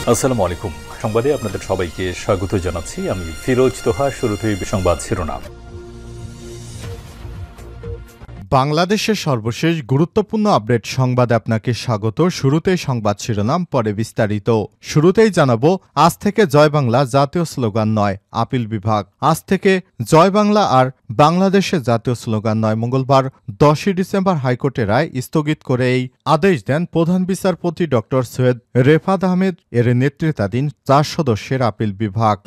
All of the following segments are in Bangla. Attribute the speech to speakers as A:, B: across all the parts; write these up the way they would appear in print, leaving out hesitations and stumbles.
A: আসসালামু আলাইকুম। সংবাদে আপনাদের সবাইকে স্বাগত জানাচ্ছি। আমি ফিরোজ তোহা। শুরুতেই সংবাদ শিরোনাম।
B: বাংলাদেশের সর্বশেষ গুরুত্বপূর্ণ আপডেট সংবাদে আপনাকে স্বাগত। শুরুতেই সংবাদ শিরোনাম, পরে বিস্তারিত। শুরুতেই জানাবো, আজ থেকে জয় বাংলা জাতীয় স্লোগান নয়, আপিল বিভাগ। আজ থেকে জয় বাংলা আর বাংলাদেশের জাতীয় স্লোগান নয়। মঙ্গলবার 10 ডিসেম্বর হাইকোর্টের রায় স্থগিত করে এই আদেশ দেন প্রধান বিচারপতি ড সৈয়দ রেফাত আহমেদ এর নেতৃত্বাধীন 4 সদস্যের আপিল বিভাগ।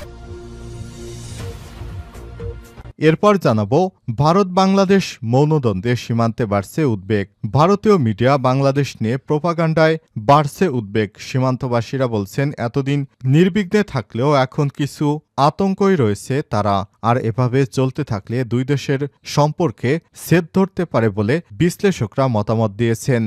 B: এরপর জানাবো, ভারত বাংলাদেশ মৌনদ্বন্দ্বে সীমান্তে বাড়ছে উদ্বেগ। ভারতীয় মিডিয়া বাংলাদেশ নিয়ে প্রোপাগান্ডায় বাড়ছে উদ্বেগ। সীমান্তবাসীরা বলছেন, এতদিন নির্বিঘ্নে থাকলেও এখন কিছু আতঙ্কই রয়েছে তারা। আর এভাবে চলতে থাকলে দুই দেশের সম্পর্কে ছেদ ধরতে পারে বলে বিশ্লেষকরা মতামত দিয়েছেন।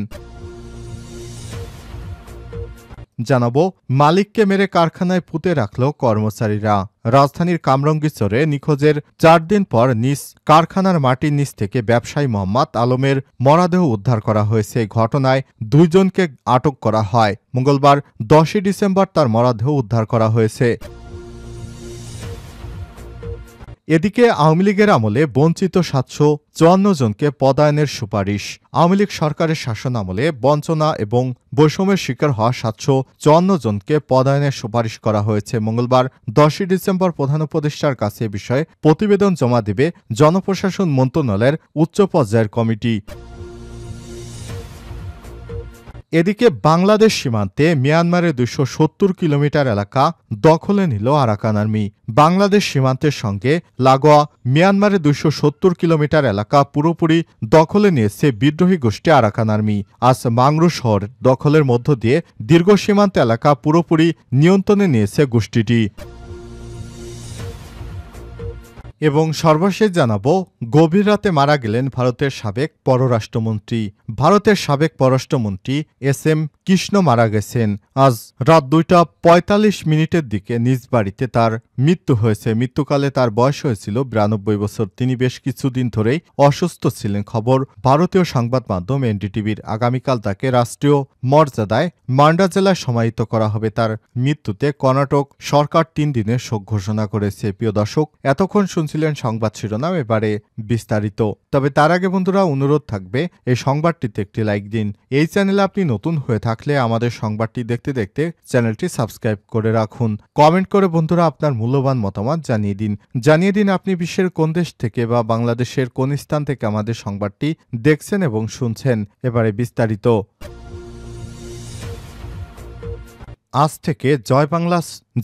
B: জানাবো, মালিককে মেরে কারখানায় পুঁতে রাখল কর্মচারীরা। রাজধানীর কামরঙ্গীরচরে নিখোঁজের 4 দিন পর নিজ কারখানার মাটির নিচ থেকে ব্যবসায়ী মোহাম্মদ আলমের মরদেহ উদ্ধার করা হয়েছে। ঘটনায় 2 জনকে আটক করা হয়। মঙ্গলবার 10 ডিসেম্বর তার মরদেহ উদ্ধার করা হয়েছে। এদিকে আওয়ামী লীগের আমলে বঞ্চিত 754 জনকে পদায়নের সুপারিশ। আওয়ামী লীগ সরকারের শাসন আমলে বঞ্চনা এবং বৈষম্যের শিকার হওয়া 754 জনকে পদায়নের সুপারিশ করা হয়েছে। মঙ্গলবার 10 ডিসেম্বর প্রধান উপদেষ্টার কাছে এ বিষয়ে প্রতিবেদন জমা দেবে জনপ্রশাসন মন্ত্রণালয়ের উচ্চ পর্যায়ের কমিটি। এদিকে বাংলাদেশ সীমান্তে মিয়ানমারের 270 কিলোমিটার এলাকা দখলে নিল আরাকান আর্মি। বাংলাদেশ সীমান্তের সঙ্গে লাগোয়া মিয়ানমারের 270 কিলোমিটার এলাকা পুরোপুরি দখলে নিয়েছে বিদ্রোহী গোষ্ঠী আরাকান আর্মি। আজ মাংরু শহর দখলের মধ্য দিয়ে দীর্ঘ সীমান্ত এলাকা পুরোপুরি নিয়ন্ত্রণে নিয়েছে গোষ্ঠীটি। এবং সর্বশেষ জানাবো, গভীর রাতে মারা গেলেন ভারতের সাবেক পররাষ্ট্রমন্ত্রী। ভারতের সাবেক পররাষ্ট্রমন্ত্রী SM কৃষ্ণ মারা গেছেন। আজ রাত 2:45 মিনিটের দিকে নিজ বাড়িতে তার মৃত্যু হয়েছে। মৃত্যুকালে তার বয়স হয়েছিল 92 বছর। তিনি বেশ কিছুদিন ধরেই অসুস্থ ছিলেন। খবর ভারতীয় সংবাদ মাধ্যম NDTVর। আগামীকাল তাকে রাষ্ট্রীয় মর্যাদায় মান্ডা জেলায় সমাহিত করা হবে। তার মৃত্যুতে কর্ণাটক সরকার 3 দিনের শোক ঘোষণা করেছে। প্রিয় দর্শক, এতক্ষণ শুনছিলেন সংবাদ শিরোনাম, এবারে বিস্তারিত। তবে তার আগে বন্ধুরা, অনুরোধ থাকবে এই সংবাদটিতে একটি লাইক দিন। এই চ্যানেলে আপনি নতুন হয়ে থাকলে আমাদের সংবাদটি দেখতে দেখতে চ্যানেলটি সাবস্ক্রাইব করে রাখুন। কমেন্ট করে বন্ধুরা আপনার মূল্যবান মতামত জানিয়ে দিন আপনি বিশ্বের কোন দেশ থেকে বা বাংলাদেশের কোন স্থান থেকে আমাদের সংবাদটি দেখছেন এবং শুনছেন। এবারে বিস্তারিত। আজ থেকে জয় বাংলা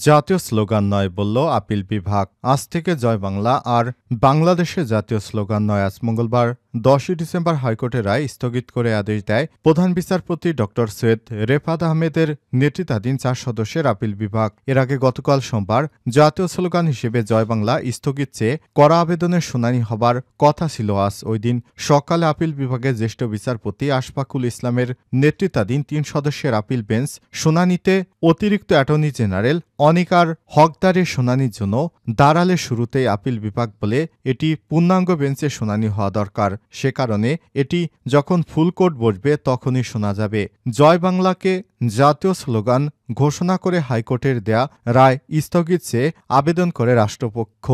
B: জাতীয় স্লোগান নয়, বলল আপিল বিভাগ। আজ থেকে জয় বাংলা আর বাংলাদেশের জাতীয় স্লোগান নয়। আজ মঙ্গলবার 10 ডিসেম্বর হাইকোর্টের রায় স্থগিত করে আদেশ দেয় প্রধান বিচারপতি ড সৈয়দ রেফাত আহমেদের নেতৃত্বাধীন 4 সদস্যের আপিল বিভাগ। এর আগে গতকাল সোমবার জাতীয় স্লোগান হিসেবে জয় বাংলা স্থগিত চেয়ে করা আবেদনের শুনানি হবার কথা ছিল আজ। ওই দিন সকালে আপিল বিভাগের জ্যেষ্ঠ বিচারপতি আশফাকুল ইসলামের নেতৃত্বাধীন 3 সদস্যের আপিল বেঞ্চ শুনানিতে অতিরিক্ত অ্যাটর্নি জেনারেল অনিকার হকদারের শুনানির জন্য দাঁড়ালে শুরুতেই আপিল বিভাগ বলে এটি পূর্ণাঙ্গ বেঞ্চে শুনানি হওয়া দরকার। সে কারণে এটি যখন ফুল কোর্ট বসবে তখনই শোনা যাবে। জয় বাংলাকে জাতীয় স্লোগান ঘোষণা করে হাইকোর্টের দেয়া রায় স্থগিত চেয়ে আবেদন করে রাষ্ট্রপক্ষ।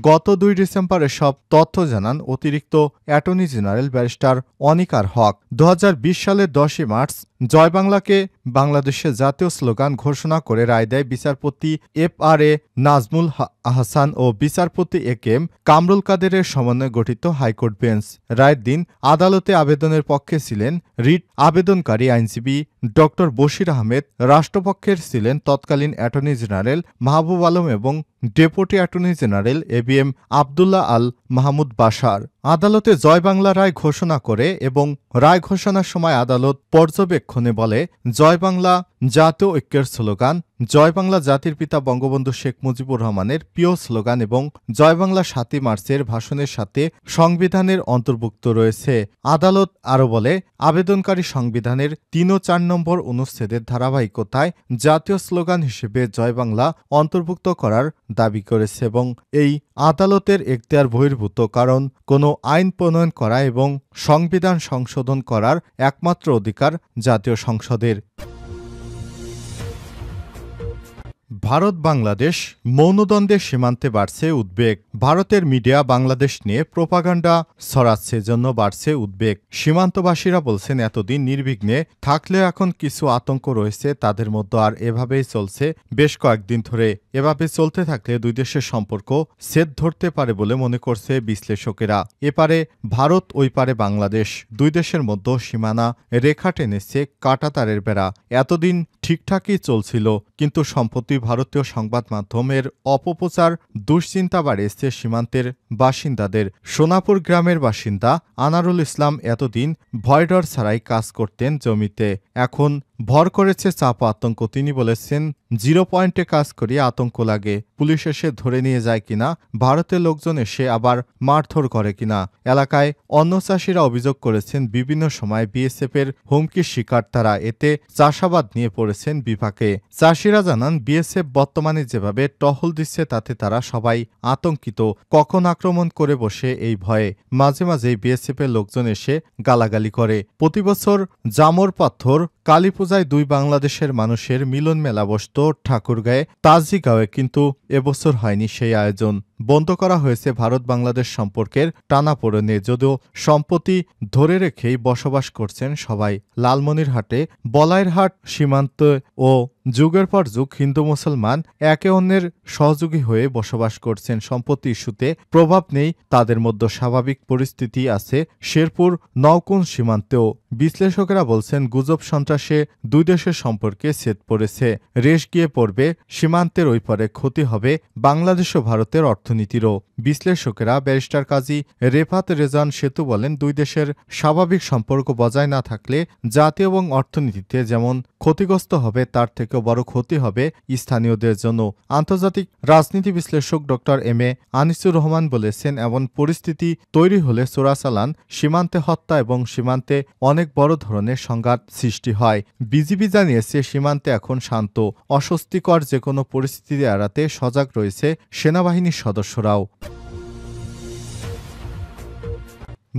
B: গত 2 ডিসেম্বর এসব তথ্য জানান অতিরিক্ত অ্যাটর্নি জেনারেল ব্যারিস্টার অনিকার হক। 2020 সালের 10 মার্চ জয় বাংলাকে বাংলাদেশের জাতীয় স্লোগান ঘোষণা করে রায় দেয় বিচারপতি FRA নাজমুল আহসান ও বিচারপতি AK-M কামরুল কাদেরের সমন্বয়ে গঠিত হাইকোর্ট বেঞ্চ। রায়ের দিন আদালতে আবেদনের পক্ষে ছিলেন রিট আবেদনকারী আইনজীবী ড বশির আহমেদ। রাষ্ট্রপক্ষের ছিলেন তৎকালীন অ্যাটর্নি জেনারেল মাহবুব আলম এবং deputy attorney general ABM Abdullah Al Mahmud Bashar. আদালতে জয় বাংলা রায় ঘোষণা করে এবং রায় ঘোষণার সময় আদালত পর্যবেক্ষণে বলে, জয় বাংলা জাতীয় ঐক্যের স্লোগান, জয় বাংলা জাতির পিতা বঙ্গবন্ধু শেখ মুজিবুর রহমানের প্রিয় স্লোগান এবং জয় বাংলা 7 মার্চের ভাষণের সাথে সংবিধানের অন্তর্ভুক্ত রয়েছে। আদালত আরও বলে, আবেদনকারী সংবিধানের 3 ও 4 নম্বর অনুচ্ছেদের ধারাবাহিকতায় জাতীয় স্লোগান হিসেবে জয় বাংলা অন্তর্ভুক্ত করার দাবি করেছে এবং এই আদালতের এখতিয়ার বহির্ভূত, কারণ কোনো আইন প্রণয়ন করা এবং সংবিধান সংশোধন করার একমাত্র অধিকার জাতীয় সংসদের। ভারত বাংলাদেশ মৌনদ্বন্দ্বের সীমান্তে বাড়ছে উদ্বেগ। ভারতের মিডিয়া বাংলাদেশ নিয়ে প্রোপাগান্ডা ছড়াচ্ছে, জন্য বাড়ছে উদ্বেগ। সীমান্তবাসীরা বলছেন, এতদিন নির্বিঘ্নে থাকলেও এখন কিছু আতঙ্ক রয়েছে তাদের মধ্যে, আর এভাবেই চলছে বেশ কয়েকদিন ধরে। এভাবে চলতে থাকলে দুই দেশের সম্পর্ক ছেদ ধরতে পারে বলে মনে করছে বিশ্লেষকেরা। এপারে ভারত, ওই পারে বাংলাদেশ, দুই দেশের মধ্যে সীমানা রেখা টেনেছে কাঁটাতারের বেড়া। এতদিন ঠিকঠাকই চলছিল, কিন্তু সম্প্রতি ভারতীয় সংবাদ মাধ্যমের অপপ্রচার দুশ্চিন্তা বাড়িয়েছে সীমান্তের বাসিন্দাদের। সোনাপুর গ্রামের বাসিন্দা আনারুল ইসলাম এতদিন ভয়ডর ছাড়াই কাজ করতেন জমিতে, এখন ভর করেছে চাপ আতঙ্ক। তিনি বলেছেন, 0 পয়েন্টে কাজ করি আতঙ্ক লাগে, পুলিশ এসে ধরে নিয়ে যায় কিনা, ভারতের লোকজন এসে আবার মারধর করে কিনা। এলাকায় অন্য চাষিরা অভিযোগ করেছেন, বিভিন্ন সময় বিএসএফের হুমকির শিকার তারা, এতে চাষাবাদ নিয়ে পড়েছেন বিপাকে। চাষিরা জানান, বিএসএফ বর্তমানে যেভাবে টহল দিচ্ছে তাতে তারা সবাই আতঙ্কিত, কখন আক্রমণ করে বসে এই ভয়ে। মাঝে মাঝেই বিএসএফের লোকজন এসে গালাগালি করে। প্রতিবছর জামর পাথর কালী পূজায় দুই বাংলাদেশের মানুষের মিলন মেলা বসত ঠাকুরগাঁয়ে, তাজিগাঁওয়ে, কিন্তু এবছর হয়নি সেই আয়োজন। বন্ধ করা হয়েছে ভারত বাংলাদেশ সম্পর্কের টানাপোড়েনে, যদিও সম্প্রতি ধরে রেখেই বসবাস করছেন সবাই। লালমনিরহাটে বলাইরহাট সীমান্ত ও যুগের পর যুগ হিন্দু মুসলমান একে অন্যের সহযোগী হয়ে বসবাস করছেন। সম্পত্তি ইস্যুতে প্রভাব নেই তাদের মধ্যে, স্বাভাবিক পরিস্থিতি আছে শেরপুর নওকুন সীমান্তেও। বিশ্লেষকেরা বলছেন, গুজব সন্ত্রাসে দুই দেশের সম্পর্কে ছেদ পড়েছে, রেশ গিয়ে পড়বে সীমান্তের ওই পারে, ক্ষতি হবে বাংলাদেশ ও ভারতের অর্থনীতিরও। বিশ্লেষকেরা ব্যারিস্টার কাজী রেফাত রেজান সেতু বলেন, দুই দেশের স্বাভাবিক সম্পর্ক বজায় না থাকলে জাতীয় এবং অর্থনীতিতে যেমন ক্ষতিগ্রস্ত হবে, তার থেকেও বড় ক্ষতি হবে স্থানীয়দের জন্য। আন্তর্জাতিক রাজনীতি বিশ্লেষক ড এম এ আনিসুর রহমান বলেছেন, এমন পরিস্থিতি তৈরি হলে চোরাচালান, সীমান্তে হত্যা এবং সীমান্তে অনেক বড় ধরনের সংঘাত সৃষ্টি হয়। বিজিবি জানিয়েছে, সীমান্তে এখন শান্ত, অস্বস্তিকর যে কোনো পরিস্থিতি এড়াতে সজাগ রয়েছে সেনাবাহিনীর সদস্যরাও।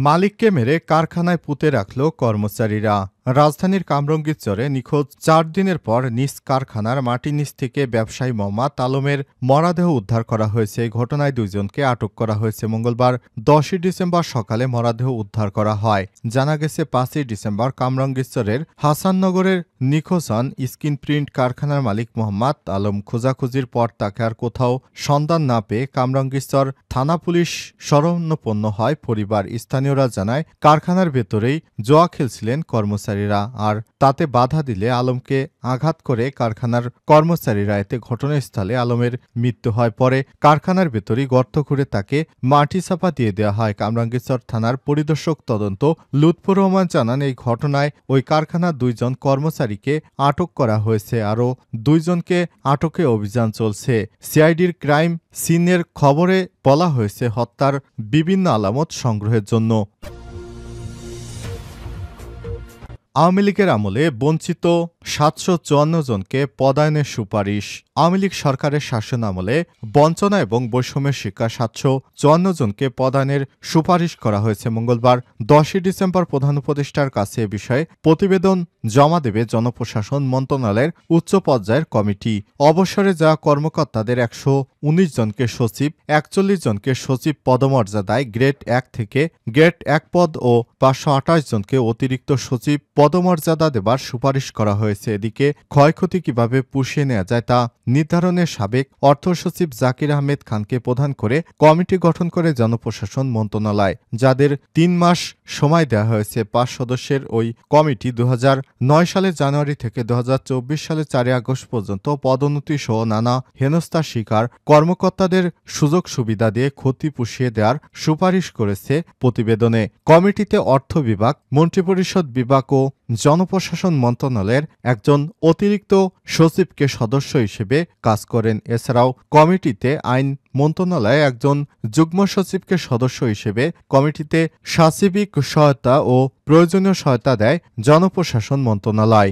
B: মালিককে মেরে কারখানায় পুঁতে রাখল কর্মচারীরা। রাজধানীর কামরঙ্গীরচরে নিখোঁজ 4 দিনের পর নিজ কারখানার মাটির নিচ থেকে ব্যবসায়ী মোহাম্মদ আলমের মরদেহ উদ্ধার করা হয়েছে। এই ঘটনায় 2 জনকে আটক করা হয়েছে। মঙ্গলবার 10 ডিসেম্বর সকালে মরদেহ উদ্ধার করা হয়। জানা গেছে, 5 ডিসেম্বর কামরঙ্গীরচরের হাসাননগরের নিখোঁজ হন স্ক্রিন প্রিন্ট কারখানার মালিক মোহাম্মদ আলম। খোঁজাখুঁজির পর তাকে আর কোথাও সন্ধান না পেয়ে কামরঙ্গীরচর থানা পুলিশ শরণাপন্ন হয় পরিবার। স্থানীয়রা জানায়, কারখানার ভেতরেই জুয়া খেলছিলেন কর্মচারীরা, আর তাতে বাধা দিলে আলমকে আঘাত করে কারখানার কর্মচারীরা। এতে ঘটনাস্থলে আলমের মৃত্যু হয়। পরে কারখানার ভেতরেই গর্ত করে তাকে মাটি চাপা দিয়ে দেওয়া হয়। কামরাঙ্গীরচর থানার পরিদর্শক তদন্ত লুৎফর রহমান জানান, এই ঘটনায় ওই কারখানার 2 জন কর্মচারীকে আটক করা হয়েছে, আরও 2 জনকে আটকে অভিযান চলছে। সিআইডির ক্রাইম সিনের খবরে বলা হয়েছে, হত্যার বিভিন্ন আলামত সংগ্রহের জন্য। আওয়ামী লীগের আমলে বঞ্চিত 754 জনকে পদায়নের সুপারিশ। আওয়ামী লীগ সরকারের শাসন আমলে বঞ্চনা এবং বৈষম্যের শিকার 754 জনকে পদায়নের সুপারিশ করা হয়েছে। মঙ্গলবার 10 ডিসেম্বর প্রধান উপদেষ্টার কাছে এ বিষয়ে প্রতিবেদন জমা দেবে জনপ্রশাসন মন্ত্রণালয়ের উচ্চ পর্যায়ের কমিটি। অবসরে যাওয়া কর্মকর্তাদের 119 জনকে সচিব, 41 জনকে সচিব পদমর্যাদায় গ্রেড 1 থেকে গ্রেড 1 পদ ও 528 জনকে অতিরিক্ত সচিব পদমর্যাদা দেবার সুপারিশ করা হয়েছে। এদিকে ক্ষয়ক্ষতি কিভাবে পুষিয়ে নেওয়া যায় তা নির্ধারণের সাবেক অর্থ সচিব জাকির আহমেদ খানকে প্রধান করে কমিটি গঠন করে জনপ্রশাসন মন্ত্রণালয়, যাদের 3 মাস সময় দেওয়া হয়েছে। 5 সদস্যের ওই কমিটি 2009 সালের জানুয়ারি থেকে 2024 সালের 4 আগস্ট পর্যন্ত পদোন্নতি সহ নানা হেনস্থার শিকার কর্মকর্তাদের সুযোগ সুবিধা দিয়ে ক্ষতি পুষিয়ে দেওয়ার সুপারিশ করেছে প্রতিবেদনে। কমিটিতে অর্থ বিভাগ, মন্ত্রিপরিষদ বিভাগ ও জনপ্রশাসন মন্ত্রণালয়ের একজন অতিরিক্ত সচিবকে সদস্য হিসেবে কাজ করেন। এছাড়াও কমিটিতে আইন মন্ত্রণালয়ে একজন যুগ্ম সচিবকে সদস্য হিসেবে কমিটিতে সাচিবিক সহায়তা ও প্রয়োজনীয় সহায়তা দেয় জনপ্রশাসন মন্ত্রণালয়।